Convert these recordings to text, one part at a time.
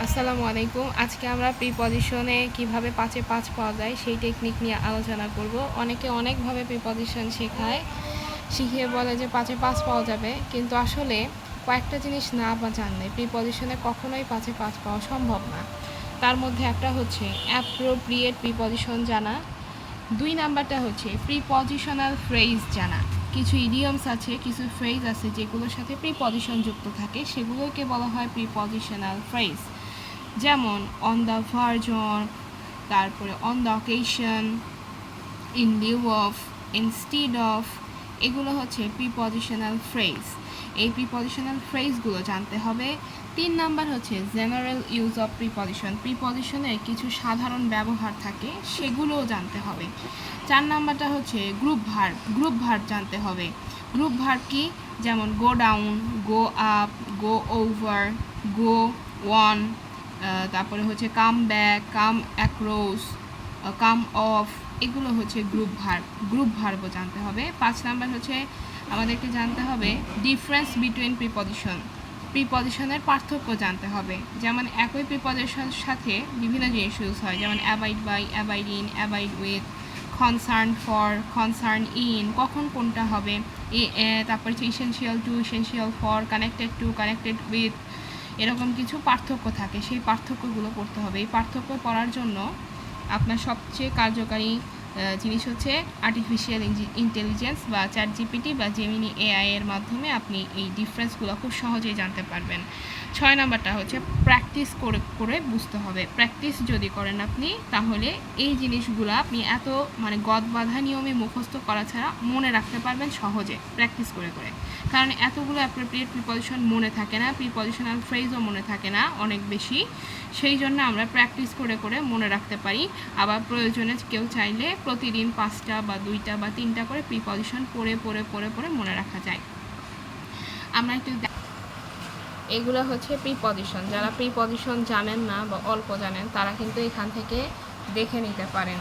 আসসালামু আলাইকুম। আজকে আমরা প্রিপজিশনে কিভাবে ৫ এ ৫ পাওয়া যায় সেই টেকনিক নিয়ে আলোচনা করব। অনেকে অনেকভাবে প্রিপজিশন শেখায়, শিখিয়ে বলে যে ৫ এ ৫ পাওয়া যাবে, কিন্তু আসলে কয়েকটা জিনিস না বা জানলে প্রিপজিশনে কখনোই ৫ এ ৫ পাওয়া সম্ভব না। তার মধ্যে একটা হচ্ছে অ্যাপ্রোপ্রিয়েট প্রিপজিশন জানা, ২ নাম্বারটা হচ্ছে প্রিপজিশনাল ফ্রেজ জানা। কিছু ইডিয়মস আছে, কিছু ফ্রেজ আছে যেগুলোর সাথে প্রিপজিশন যুক্ত থাকে, সেগুলোকে বলা হয় প্রিপজিশনাল ফ্রেজ। যেমন অন দ্য ভার্জন, তারপরে on the occasion, in Liu of, instead of, এগুলো হচ্ছে প্রিপজিশনাল ফ্রেজ। এই প্রিপজিশনাল ফ্রেজগুলো জানতে হবে। ৩ নাম্বার হচ্ছে জেনারেল ইউজ অফ প্রিপজিশন, প্রিপজিশনের কিছু সাধারণ ব্যবহার থাকে, সেগুলোও জানতে হবে। ৪ নাম্বারটা হচ্ছে গ্রুপ ভার্ব, গ্রুপ ভার্ব জানতে হবে। গ্রুপ ভার্ব কি? যেমন go down, go up, go over, go on, তারপরে হচ্ছে come back, come across, come off, এগুলো হচ্ছে গ্রুপ ভার্ব। গ্রুপ ভার্বও জানতে হবে। ৫ নাম্বার হচ্ছে আমাদেরকে জানতে হবে ডিফারেন্স বিটুইন প্রিপজিশন, প্রিপজিশনের পার্থক্য জানতে হবে। যেমন একই প্রিপজিশনের সাথে বিভিন্ন জিনিস ইউজ হয়, যেমন abide by, abide in, abide with, concern for, concern in, কখন কোনটা হবে। তারপর হচ্ছে essential to, essential for, connected to, connected with, এরকম কিছু পার্থক্য থাকে, সেই পার্থক্যগুলো পড়তে হবে। এই পার্থক্য পড়ার জন্য আপনার সবচেয়ে কার্যকারী জিনিস হচ্ছে আর্টিফিশিয়াল ইন্টেলিজেন্স বা চ্যাট জিপিটি বা জেমিনি এআই এর মাধ্যমে আপনি এই ডিফারেন্সগুলো খুব সহজেই জানতে পারবেন। ৬ নাম্বারটা হচ্ছে প্র্যাকটিস করে করে বুঝতে হবে। প্র্যাকটিস যদি করেন আপনি, তাহলে এই জিনিসগুলো আপনি এত গদ বাঁধা নিয়মে মুখস্থ করা ছাড়া মনে রাখতে পারবেন সহজে, প্র্যাকটিস করে করে। কারণ এতগুলো অ্যাপ্রোপ্রিয়েট প্রিপজিশন মনে থাকে না, প্রিপজিশনাল ফ্রেজও মনে থাকে না অনেক বেশি, সেই জন্য আমরা প্র্যাকটিস করে করে মনে রাখতে পারি। আবার প্রয়োজনে কেউ চাইলে প্রতিদিন ৫টা বা ২টা বা ৩টা করে প্রিপজিশন পড়ে পড়ে পড়ে পড়ে মনে রাখা যায়। আমরা একটু এগুলো হচ্ছে প্রিপজিশন। যারা প্রিপজিশন জানেন না বা অল্প জানেন, তারা কিন্তু এখান থেকে দেখে নিতে পারেন।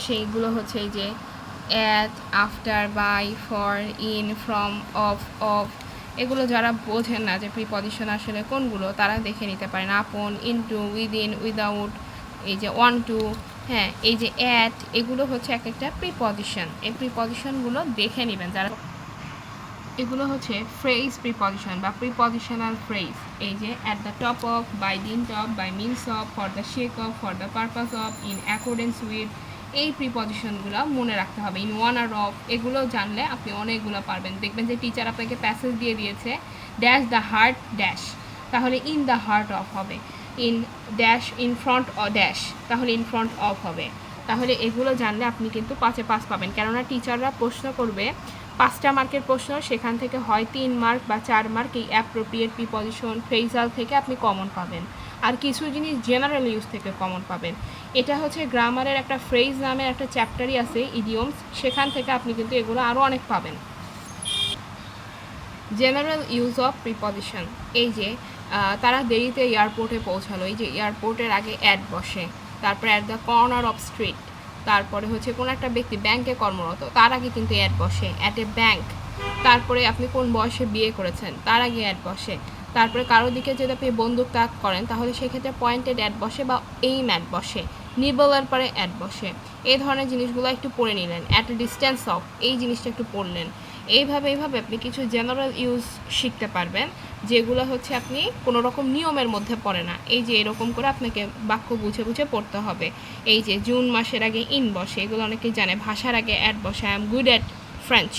সেইগুলো হচ্ছে এই যে at, after, by, for, in, from, of, এগুলো যারা বোঝেন না যে প্রিপজিশন আসলে কোনগুলো, তারা দেখে নিতে পারেন। আপন, ইনটু, উইদিন, উইদাউট, এই যে ওয়ান টু, হ্যাঁ, এই যে অ্যাট, এগুলো হচ্ছে এক একটা প্রিপজিশন। এই প্রিপজিশনগুলো দেখে নেবেন যারা। এগুলো হচ্ছে ফ্রেজ প্রিপজিশন বা প্রিপজিশনাল ফ্রেজ। এই যে at the top of, by dint top, by means of, for the sake of, for the purpose of, in accordance with, এই প্রিপজিশনগুলো মনে রাখতে হবে। ইন ওয়ানার অফ, এগুলো জানলে আপনি অনেকগুলো পারবেন। দেখবেন যে টিচার আপনাকে প্যাসেজ দিয়ে দিয়েছে, ড্যাশ দ্য হার্ট ড্যাশ, তাহলে ইন দ্য হার্ট অফ হবে। In dash, in front O dash, তাহলে ইন ফ্রন্ট অফ হবে। তাহলে এগুলো জানলে আপনি কিন্তু ৫-এ ৫ পাবেন। কেননা টিচাররা প্রশ্ন করবে ৫টা মার্কের প্রশ্ন, সেখান থেকে হয় ৩ মার্ক বা ৪ মার্ক এই অ্যাপ্রোপ্রিয়েট প্রিপজিশন ফ্রেজাল থেকে আপনি কমন পাবেন, আর কিছু জিনিস জেনারেল ইউজ থেকে কমন পাবেন। এটা হচ্ছে গ্রামারের একটা ফ্রেজ নামের একটা চ্যাপ্টারই আছে, ইডিয়মস, সেখান থেকে আপনি কিন্তু এগুলো আরও অনেক পাবেন। জেনারেল ইউজ অফ প্রিপজিশন, এই যে তারা দেরিতে এয়ারপোর্টে পৌঁছালো, এই যে এয়ারপোর্টের আগে অ্যাট বসে, তারপরে at the corner of street, তারপরে হচ্ছে কোনো একটা ব্যক্তি ব্যাংকে কর্মরত, তার আগে কিন্তু অ্যাট বসে, অ্যাট এ ব্যাংক। তারপরে আপনি কোন বয়সে বিয়ে করেছেন, তার আগে অ্যাট বসে। তারপরে কারোর দিকে যদি আপনি বন্দুক তাক করেন, তাহলে সেক্ষেত্রে পয়েন্টেড অ্যাট বসে বা এইম অ্যাট বসে, নিবলের পরে অ্যাট বসে। এই ধরনের জিনিসগুলো একটু পড়ে নিলেন। অ্যাট এ ডিস্টেন্স অফ, এই জিনিসটা একটু পড়লেন। এইভাবে আপনি কিছু জেনারেল ইউজ শিখতে পারবেন, যেগুলো হচ্ছে আপনি কোনো রকম নিয়মের মধ্যে পড়ে না। এই যে এরকম করে আপনাকে বাক্য বুঝে বুঝে পড়তে হবে। এই যে জুন মাসের আগে ইন বসে, এগুলো অনেকেই জানে। ভাষার আগে অ্যাট বসে, I am good at French,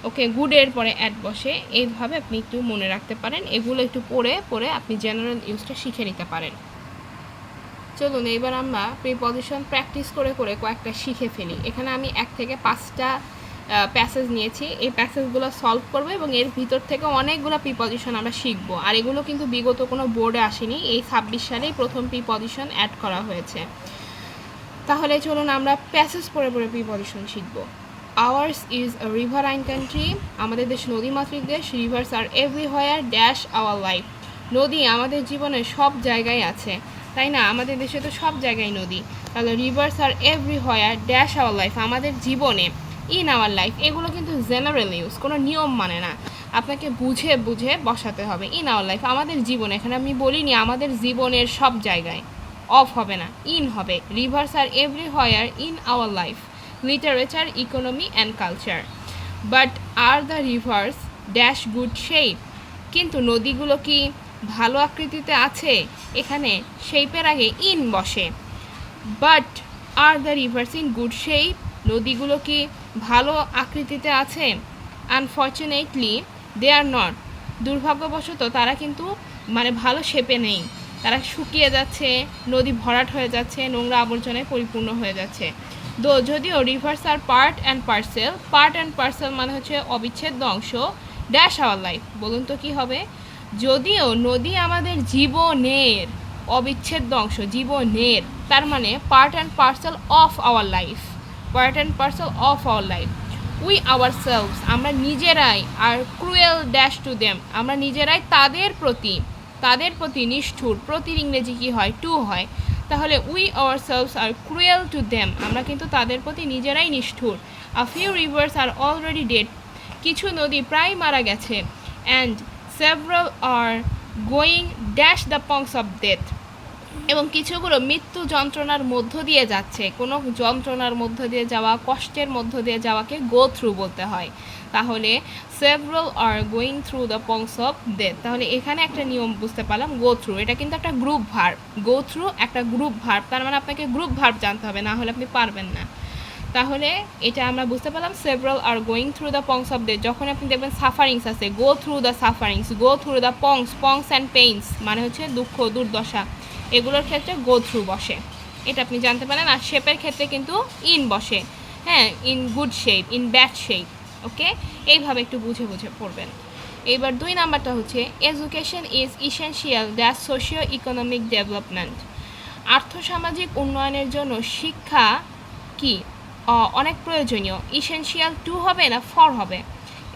okay, গুডের পরে অ্যাট বসে। এইভাবে আপনি একটু মনে রাখতে পারেন। এগুলো একটু পড়ে পড়ে আপনি জেনারেল ইউজটা শিখে নিতে পারেন। চলুন এবার আমরা প্রিপজিশন প্র্যাকটিস করে করে কয়েকটা শিখে ফেলি। এখানে আমি 1 থেকে 5টা প্যাসেজ নিয়েছি, এই প্যাসেজগুলো সলভ করবো এবং এর ভিতর থেকে অনেকগুলো প্রিপজিশন আমরা শিখবো। আর এগুলো কিন্তু বিগত কোনো বোর্ডে আসেনি, এই 26 সালেই প্রথম প্রিপজিশন অ্যাড করা হয়েছে। তাহলে চলুন আমরা প্যাসেজ পড়ে পড়ে প্রিপজিশন শিখবো। Ours is a riverine country, আমাদের দেশ নদীমাতৃক দেশ। Rivers are everywhere dash our life, নদী আমাদের জীবনের সব জায়গায় আছে, তাই না? আমাদের দেশে তো সব জায়গায় নদী। তাহলে rivers are everywhere dash our life, আমাদের জীবনে ইন আওয়ার লাইফ, এগুলো কিন্তু জেনারেল ইউজ, কোনো নিয়ম মানে না, আপনাকে বুঝে বুঝে বসাতে হবে। ইন আওয়ার লাইফ আমাদের জীবনে, এখানে আমি বলিনি আমাদের জীবনের সব জায়গায়, অফ হবে না, ইন হবে। Rivers are everywhere in our life, literature, economy and culture. But are the rivers dash good shape, কিন্তু নদীগুলো কি ভালো আকৃতিতে আছে? এখানে শেপের আগে ইন বসে। But are the rivers in good shape, নদীগুলো কি ভালো আকৃতিতে আছে? আনফর্চুনেটলি দে আর নট, দুর্ভাগ্যবশত তারা কিন্তু মানে ভালো শেপে নেই, তারা শুকিয়ে যাচ্ছে, নদী ভরাট হয়ে যাচ্ছে, নোংরা আবর্জনায় পরিপূর্ণ হয়ে যাচ্ছে। যদিও rivers are part and parcel মানে হচ্ছে অবিচ্ছেদ্য অংশ, ড্যাশ আওয়ার লাইফ, বলুন তো কী হবে? যদিও নদী আমাদের জীবনের অবিচ্ছেদ্য অংশ, জীবনের, তার মানে part and parcel of our life, we hour selves, আমরা নিজেরাই, আর ক্রুয়েল ড্যাশ টু দেম, আমরা নিজেরাই তাদের প্রতি নিষ্ঠুর, প্রতির ইংরেজি কী হয়? টু হয়। তাহলে we ourselves are cruel to them, আমরা কিন্তু তাদের প্রতি নিজেরাই নিষ্ঠুর। A few rivers are already dead, কিছু নদী প্রায় মারা গেছে। And several are going dash the pangs of death, এবং কিছুগুলো মৃত্যু যন্ত্রণার মধ্য দিয়ে যাচ্ছে। কোনো যন্ত্রণার মধ্য দিয়ে যাওয়া, কষ্টের মধ্য দিয়ে যাওয়াকে গো থ্রু বলতে হয়। তাহলে several are going through the pangs of death, তাহলে এখানে একটা নিয়ম বুঝতে পারলাম, গো থ্রু, এটা কিন্তু একটা গ্রুপ ভার্ব। গো থ্রু একটা গ্রুপ ভার্ব, তার মানে আপনাকে গ্রুপ ভার্ব জানতে হবে, না হলে আপনি পারবেন না। তাহলে এটা আমরা বুঝতে পারলাম, several are going through the pangs of death. যখন আপনি দেখবেন সাফারিংস আছে, go through the sufferings, go through the pangs and pains মানে হচ্ছে দুঃখ, দুর্দশা, এগুলোর ক্ষেত্রে গো থ্রু বসে, এটা আপনি জানতে পারেন। আর শেপের ক্ষেত্রে কিন্তু ইন বসে, হ্যাঁ, in good shape, in bad shape. Okay, এইভাবে একটু বুঝে বুঝে পড়বেন। এইবার 2 নাম্বারটা হচ্ছে education is essential the socio economic development, আর্থসামাজিক উন্নয়নের জন্য শিক্ষা কি অনেক প্রয়োজনীয়। ইসেনশিয়াল টু হবে না ফর হবে,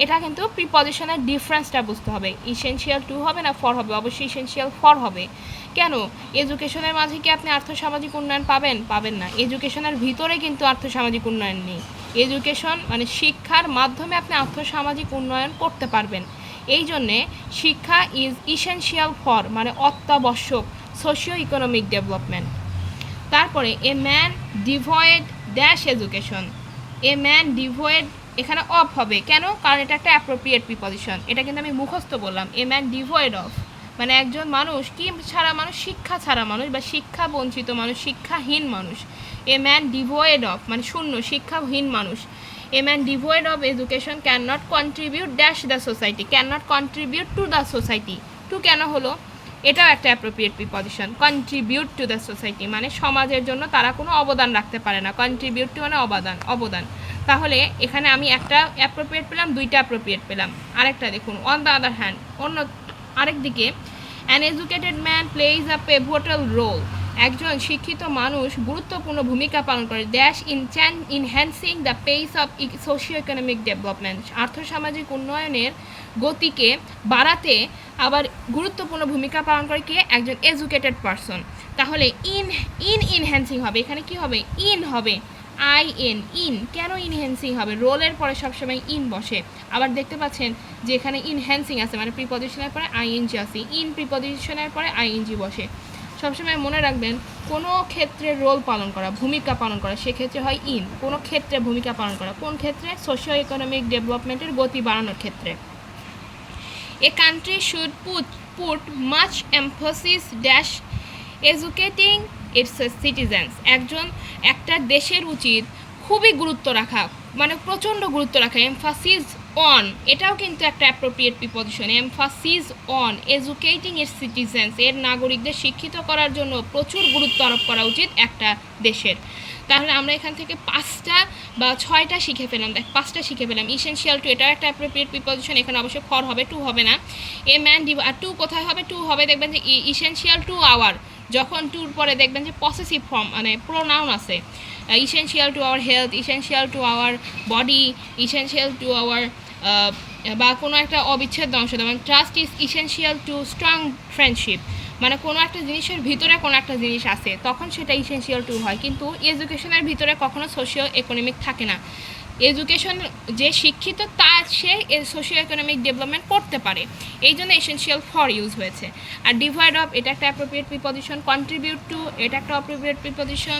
এটা কিন্তু প্রিপজিশনের ডিফারেন্সটা বুঝতে হবে। ইসেনশিয়াল টু হবে না ফর হবে, অবশ্যই ইসেনশিয়াল ফর হবে। কেন? এডুকেশনের মাঝে কি আপনি আর্থসামাজিক উন্নয়ন পাবেন না। এডুকেশনের ভিতরে কিন্তু আর্থসামাজিক উন্নয়ন নেই। এডুকেশন মানে শিক্ষার মাধ্যমে আপনি আর্থসামাজিক উন্নয়ন করতে পারবেন। এই জন্যে শিক্ষা ইজ ইসেনশিয়াল ফর মানে অত্যাবশ্যক সোশিও ইকোনমিক ডেভেলপমেন্ট। তারপরে a man devoid dash education, a man devoid, এখানে অফ হবে কেন? কারণ এটা একটা অ্যাপ্রোপ্রিয়েট প্রিপজিশন, এটা কিন্তু আমি মুখস্থ বললাম। এ ম্যান ডিভয়েড অফ মানে একজন মানুষ কি ছাড়া মানুষ? শিক্ষা ছাড়া মানুষ বা শিক্ষা বঞ্চিত মানুষ, শিক্ষাহীন মানুষ। এ ম্যান ডিভয়েড অফ মানে শূন্য, শিক্ষাহীন মানুষ। A man devoid of education cannot contribute dash the society, cannot contribute to the society. To কেন হলো? এটাও একটা appropriate preposition. Contribute to the society মানে সমাজের জন্য তারা কোনো অবদান রাখতে পারে না। কন্ট্রিবিউট টু মানে অবদান। তাহলে এখানে আমি একটা অ্যাপ্রোপ্রিয়েট পেলাম, দুইটা অ্যাপ্রোপ্রিয়েট পেলাম। আরেকটা দেখুন, অন দ্য আদার হ্যান্ড, আরেক দিকে an educated man plays a pivotal role, একজন শিক্ষিত মানুষ গুরুত্বপূর্ণ ভূমিকা পালন করে dash enhancing the pace of socio economic development, আর্থসামাজিক উন্নয়নের গতিকে বাড়াতে আবার গুরুত্বপূর্ণ ভূমিকা পালন করে কে? একজন এডুকেটেড পারসন। তাহলে ইনহ্যান্সিং হবে, এখানে কি হবে? ইন হবে, ইন। কেন ইনহ্যান্সিং হবে? রোলের পরে সবসময় ইন বসে। আবার দেখতে পাচ্ছেন যে এখানে ইনহ্যান্সিং আছে মানে প্রিপজিশনের পরে আইএনজি আছে, ইন প্রিপজিশনের পরে আইএনজি বসে। সবসময় মনে রাখবেন, কোনো ক্ষেত্রে রোল পালন করা, ভূমিকা পালন করা, সেক্ষেত্রে হয় ইন। কোনো ক্ষেত্রে ভূমিকা পালন করা, কোন ক্ষেত্রে? সোশিও ইকোনমিক ডেভেলপমেন্টের গতি বাড়ানোর ক্ষেত্রে। A country should put much emphasis dash educating it's citizens, একটা দেশের উচিত খুবই গুরুত্ব রাখা মানে প্রচণ্ড গুরুত্ব রাখা। এমফাসিস অন, এটাও কিন্তু একটা appropriate preposition. Emphasis on educating it's citizens, এর নাগরিকদের শিক্ষিত করার জন্য প্রচুর গুরুত্ব আরোপ করা উচিত একটা দেশের। তাহলে আমরা এখান থেকে 5টা বা 6টা শিখে পেলাম। 5টা শিখে পেলাম। ইসেনশিয়াল টু, এটাও একটা অ্যাপ্রোপ্রিয়েট প্রিপজিশন, এখানে অবশ্যই ফর হবে, টু হবে না। এ ম্যান আর টু কোথায় হবে? টু হবে দেখবেন যে ইসেনশিয়াল টু আওয়ার, যখন টুর পরে দেখবেন যে পসেসিভ ফর্ম মানে প্রোনাউন আছে। Essential to our health, essential to our body, essential to our বা কোনো একটা অবিচ্ছেদ্য অংশ, যেমন trust is essential to strong friendship, মানে কোনো একটা জিনিসের ভিতরে কোনো একটা জিনিস আছে তখন সেটা ইসেনশিয়াল টু হয়। কিন্তু এডুকেশনের ভিতরে কখনো সোশিও ইকোনমিক থাকে না। এডুকেশন যে শিক্ষিত তা সে সোশিও ইকোনমিক ডেভেলপমেন্ট করতে পারে, এই জন্য এসেনশিয়াল ফর ইউজ হয়েছে। আর ডিভাইড অফ এটা একটা অ্যাপ্রোপ্রিয়েট প্রিপজিশন, কন্ট্রিবিউট টু এটা একটা অ্যাপ্রোপ্রিয়েট প্রিপজিশন,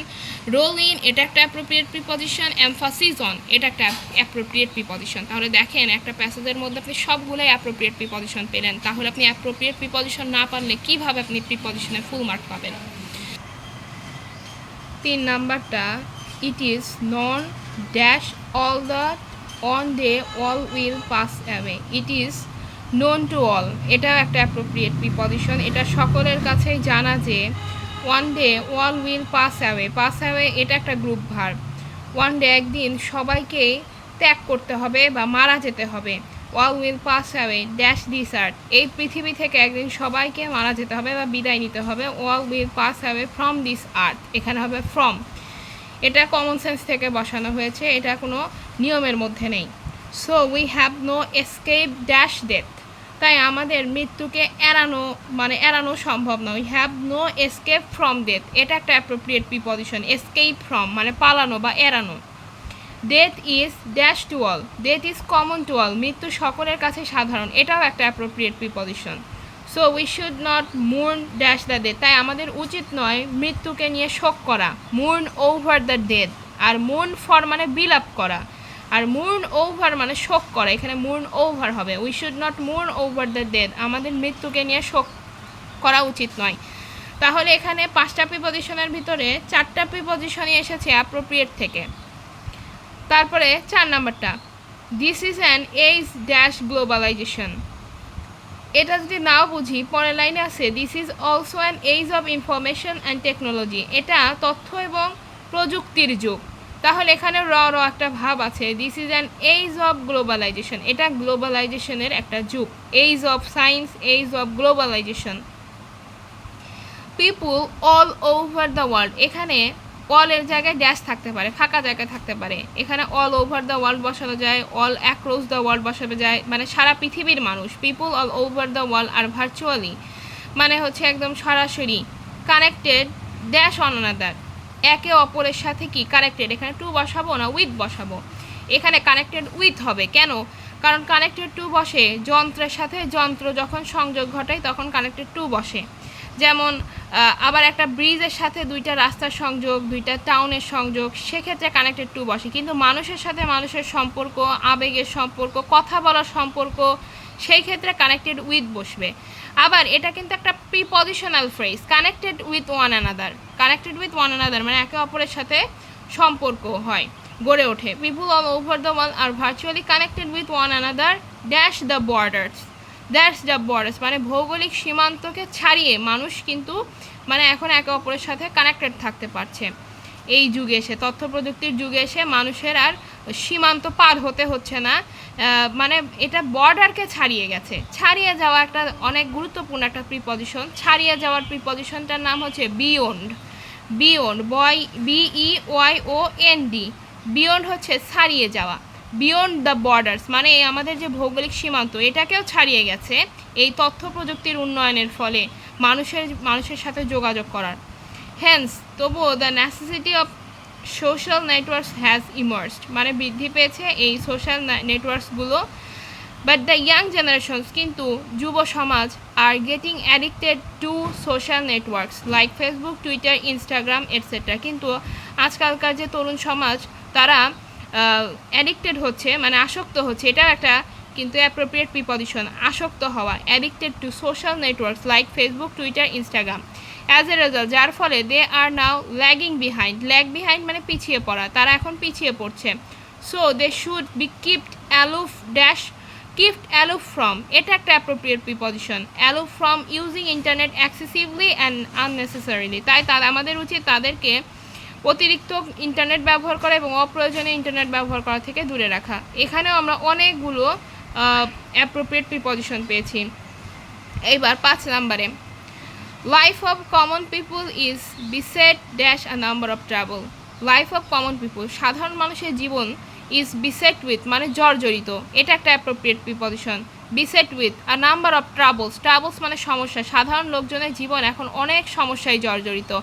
রোল ইন এটা একটা অ্যাপ্রোপ্রিয়েট প্রিপজিশন, এমফাসিস অন এটা একটা অ্যাপ্রোপ্রিয়েট প্রিপজিশন। তাহলে দেখেন একটা প্যাসেজের মধ্যে আপনি সবগুলোই অ্যাপ্রোপ্রিয়েট প্রিপজিশন পেলেন। তাহলে আপনি অ্যাপ্রোপ্রিয়েট প্রিপজিশন না পারলে কীভাবে আপনি প্রিপজিশনে ফুল মার্ক পাবেন? 3 নাম্বারটা, it is non dash all the on day all will pass away, it is known to all এটাও একটা অ্যাপ্রোপ্রিয়েট প্রিপজিশন। এটা সকলের কাছেই জানা যে one day all will pass away এটা একটা গ্রুপ ভার্ব। ওয়ান ডে একদিন সবাইকেই ত্যাগ করতে হবে বা মারা যেতে হবে। All will pass away dash this আর্থ এই পৃথিবী থেকে একদিন সবাইকে মারা যেতে হবে বা বিদায় নিতে হবে। All will pass away from this আর্থ এখানে হবে ফ্রম। এটা কমন সেন্স থেকে বসানো হয়েছে, এটা কোনো নিয়মের মধ্যে নেই। So we have no escape dash death তাই আমাদের মৃত্যুকে এড়ানো সম্ভব নয়। We have no escape from death এটা একটা অ্যাপ্রোপ্রিয়েট প্রিপজিশন। এসকেপ ফ্রম মানে পালানো বা এড়ানো। Death is dash to all death is common to all মৃত্যু সকলের কাছে সাধারণ এটাও একটা appropriate preposition. So we should not mourn dash the death তাই আমাদের উচিত নয় মৃত্যুকে নিয়ে শোক করা। মুর্ন ওভার দ্য ডেথ আর মুর্ন ফর মানে বিলাপ করা, আর মুর্ন ওভার মানে শোক করা, এখানে মুর্ন ওভার হবে। We should not mourn over the death আমাদের মৃত্যুকে নিয়ে শোক করা উচিত নয়। তাহলে এখানে 5টা প্রিপজিশনের ভিতরে 4টা প্রিপজিশনই এসেছে অ্যাপ্রোপ্রিয়েট থেকে। তারপরে 4 নাম্বারটা, this is an age dash globalization এটা যদি নাও বুঝি পরের লাইনে আছে this is also an age of information and technology এটা তথ্য এবং প্রযুক্তির যুগ। তাহলে এখানে র একটা ভাব আছে। This is an age of globalization এটা গ্লোবালাইজেশনের একটা যুগ। Age of science age of globalization. People all over the world এখানে অলের জায়গায় ড্যাশ থাকতে পারে, ফাঁকা জায়গায় থাকতে পারে। এখানে অল ওভার দ্য ওয়ার্ল্ড বসানো যায়, অল অ্যাক্রস দ্য ওয়ার্ল্ড বসানো যায়, মানে সারা পৃথিবীর মানুষ। People all over the world are virtually মানে হচ্ছে একদম সরাসরি কানেক্টেড ড্যাশ অন আনাদার একে অপরের সাথে কি কানেক্টেড এখানে টু বসাবো না উইথ বসাবো। এখানে কানেক্টেড উইথ হবে কেন? কারণ কানেক্টেড টু বসে যন্ত্রের সাথে, যন্ত্র যখন সংযোগ ঘটায় তখন কানেক্টেড টু বসে। যেমন আবার একটা ব্রিজের সাথে 2টা রাস্তার সংযোগ, 2টা টাউনের সংযোগ, সেক্ষেত্রে কানেক্টেড টু বসে। কিন্তু মানুষের সাথে মানুষের সম্পর্ক, আবেগের সম্পর্ক, কথা বলার সম্পর্ক, সেই ক্ষেত্রে কানেক্টেড উইথ বসবে। আবার এটা কিন্তু একটা prepositional phrase, connected with one another. Connected with one another মানে একে অপরের সাথে সম্পর্ক হয়, গড়ে ওঠে। People all over the world are virtually connected with one another dash the borders that's the borders মানে ভৌগোলিক সীমান্তকে ছাড়িয়ে মানুষ কিন্তু মানে এখন একে অপরের সাথে কানেক্টেড থাকতে পারছে। এই যুগে এসে, তথ্য প্রযুক্তির যুগে এসে মানুষের আর সীমান্ত পার হতে হচ্ছে না, মানে এটা বর্ডারকে ছাড়িয়ে গেছে। ছাড়িয়ে যাওয়া একটা অনেক গুরুত্বপূর্ণ একটা প্রিপজিশন। ছাড়িয়ে যাওয়ার প্রিপজিশনটার নাম হচ্ছে বিয়ন্ড। বিয়ন্ড BEYOND বিয়ন্ড হচ্ছে ছাড়িয়ে যাওয়া। বিয়ন্ড দ্য বর্ডার্স মানে আমাদের যে ভৌগোলিক সীমান্ত এটাকেও ছাড়িয়ে গেছে এই তথ্য প্রযুক্তির উন্নয়নের ফলে মানুষের সাথে যোগাযোগ করার। হেন্স তবুও the necessity of social networks has emerged মানে বৃদ্ধি পেয়েছে এই সোশ্যাল নেটওয়ার্কসগুলো। বাট দ্য ইয়াং জেনারেশনস কিন্তু যুব সমাজ আর getting addicted to social networks like Facebook, Twitter, Instagram etcetera কিন্তু আজকালকার যে তরুণ সমাজ তারা অ্যাডিক্টেড হচ্ছে মানে আসক্ত হচ্ছে। এটাও একটা কিন্তু অ্যাপ্রোপ্রিয়েট প্রিপজিশন, আসক্ত হওয়া। Addicted to social networks like Facebook, Twitter, Instagram. As a result যার ফলে they are now lagging behind. Lag behind মানে পিছিয়ে পড়া, তারা এখন পিছিয়ে পড়ছে। So they should be keeped aloof dash keeped aloof from এটা একটা appropriate preposition. Aloof from using internet excessively and unnecessarily তাই আমাদের উচিত তাদেরকে অতিরিক্ত ইন্টারনেট ব্যবহার করা এবং অপ্রয়োজনীয় ইন্টারনেট ব্যবহার করা থেকে দূরে রাখা। এখানেও আমরা অনেকগুলো অ্যাপ্রোপ্রিয়েট প্রিপজিশন পেয়েছি। এইবার 5 নাম্বারে, life of common people is beset dash a number of trouble. Life of common পিপুল সাধারণ মানুষের জীবন ইজ বিসেট উইথ মানে জর্জরিত, এটা একটা appropriate preposition. Beset with a number of troubles, troubles মানে সমস্যা, সাধারণ লোকজনের জীবন এখন অনেক সমস্যায় জর্জরিত।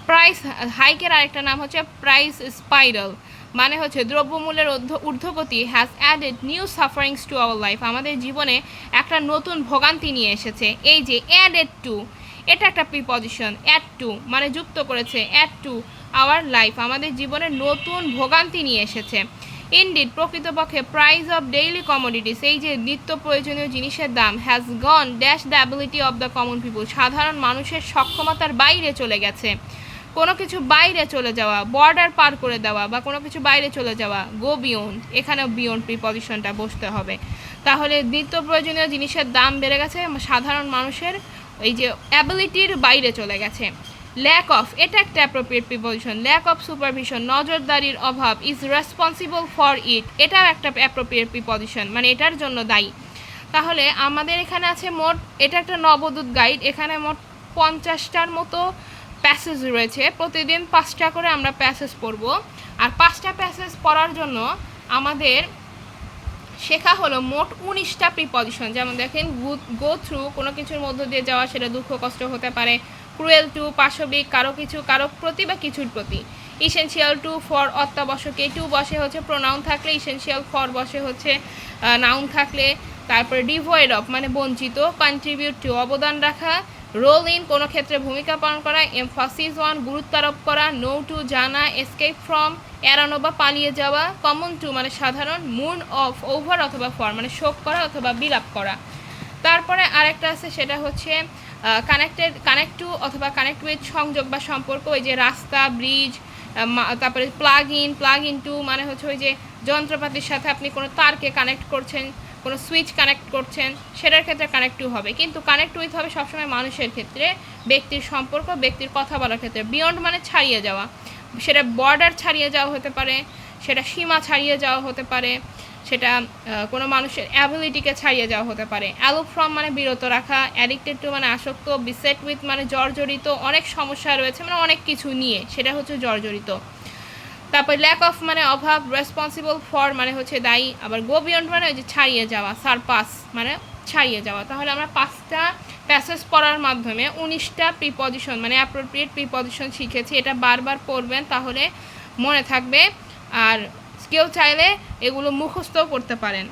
প্রাইস হাইকের আরেকটা নাম হচ্ছে প্রাইস স্পাইরাল। মানে হচ্ছে দ্রব্যমূল্যের ঊর্ধ্বগতি has added new sufferings to our life, আমাদের জীবনে একটা নতুন ভোগান্তি নিয়ে এসেছে। এই যে অ্যাডেড টু, এটা একটা প্রিপজিশন। অ্যাড টু মানে যুক্ত করেছে, অ্যাড টু আওয়ার লাইফ, আমাদের জীবনে নতুন ভোগান্তি নিয়ে এসেছে। ইনডিড প্রকৃতপক্ষে প্রাইস অফ ডেইলি কমোডিটিস, এই যে নিত্য প্রয়োজনীয় জিনিসের দাম, has gone dash the ability of the common পিপুল, সাধারণ মানুষের সক্ষমতার বাইরে চলে গেছে। কোনো কিছু বাইরে চলে যাওয়া, বর্ডার পার করে দেওয়া বা কোনো কিছু বাইরে চলে যাওয়া, গো বিয়ন্ড, এখানেও বিয়ন্ড প্রিপজিশনটা বসতে হবে। তাহলে নিত্য প্রয়োজনীয় জিনিসের দাম বেড়ে গেছে, সাধারণ মানুষের এই যে অ্যাবিলিটির বাইরে চলে গেছে। ল্যাক অফ, এটা একটা appropriate preposition. Lack of supervision, নজরদারির অভাব, ইজ রেসপন্সিবল ফর ইট, এটাও একটা অ্যাপ্রোপ্রিয়েট প্রিপজিশন, মানে এটার জন্য দায়ী। তাহলে আমাদের এখানে আছে মোট, এটা একটা নবদূত গাইড, এখানে মোট 50টার মতো প্যাসেজ রয়েছে। প্রতিদিন 5টা করে আমরা প্যাসেজ পড়ব। আর 5টা প্যাসেজ পড়ার জন্য আমাদের শেখা হলো মোট 19টা প্রিপজিশন। যেমন দেখেন, গো থ্রু, কোনো কিছুর মধ্য দিয়ে যাওয়া, সেটা দুঃখ কষ্ট হতে পারে। ক্রুয়েল টু, পাশবিক, কারো কিছু কারো প্রতি বা কিছুর প্রতি। ইসেনশিয়াল টু, ফর অত্যাবশ্যকে, টু বসে হচ্ছে প্রোনাউন থাকলে, ইসেনশিয়াল ফর বসে হচ্ছে নাউন থাকলে। তারপরে ডিভয়েড অফ মানে বঞ্চিত। কন্ট্রিবিউট টু অবদান রাখা। রোল ইন কোনো ক্ষেত্রে ভূমিকা পালন করা। এমফাসিস অন গুরুত্ব আরোপ করা। নো টু জানা। এসকেপ ফ্রম এড়ানো বা পালিয়ে যাওয়া। কমন টু মানে সাধারণ। মুন অফ ওভার অথবা ফর মানে শোক করা অথবা বিলাপ করা। তারপরে আরেকটা আছে, সেটা হচ্ছে কানেক্ট টু অথবা কানেক্ট উইথ সংযোগ বা সম্পর্ক, ওই যে রাস্তা, ব্রিজ। তারপরে প্লাগ ইন টু মানে হচ্ছে ওই যে যন্ত্রপাতির সাথে আপনি কোনো তারকে কানেক্ট করছেন, কোনো সুইচ কানেক্ট করছেন, সেটার ক্ষেত্রে কানেক্ট টু হবে। কিন্তু কানেক্ট উইথ হবে সবসময় মানুষের ক্ষেত্রে, ব্যক্তির সম্পর্ক, ব্যক্তির কথা বলার ক্ষেত্রে। বিয়ন্ড মানে ছাড়িয়ে যাওয়া, সেটা বর্ডার ছাড়িয়ে যাওয়া হতে পারে, সেটা সীমা ছাড়িয়ে যাওয়া হতে পারে, সেটা কোনো মানুষের অ্যাবিলিটিকে ছাড়িয়ে যাওয়া হতে পারে। অ্যালোপ ফ্রম মানে বিরত রাখা। অ্যাডিক্টেড টু মানে আসক্ত। বিসেট উইথ মানে জর্জরিত, অনেক সমস্যা রয়েছে মানে অনেক কিছু নিয়ে, সেটা হচ্ছে জর্জরিত। তারপর ল্যাক অফ মানে অভাব। রেসপন্সিবল ফর মানে হচ্ছে দায়ী। আবার গো বিয়ন্ড মানে ওই যে ছাড়িয়ে যাওয়া, সারপাস মানে ছাড়িয়ে যাওয়া। তাহলে আমরা 5টা প্যাসেজ পড়ার মাধ্যমে 19টা প্রিপজিশন মানে অ্যাপ্রোপ্রিয়েট প্রিপজিশন শিখেছি। এটা বারবার পড়বেন, তাহলে মনে থাকবে। আর কেউ চাইলে এগুলো মুখস্থও করতে পারেন।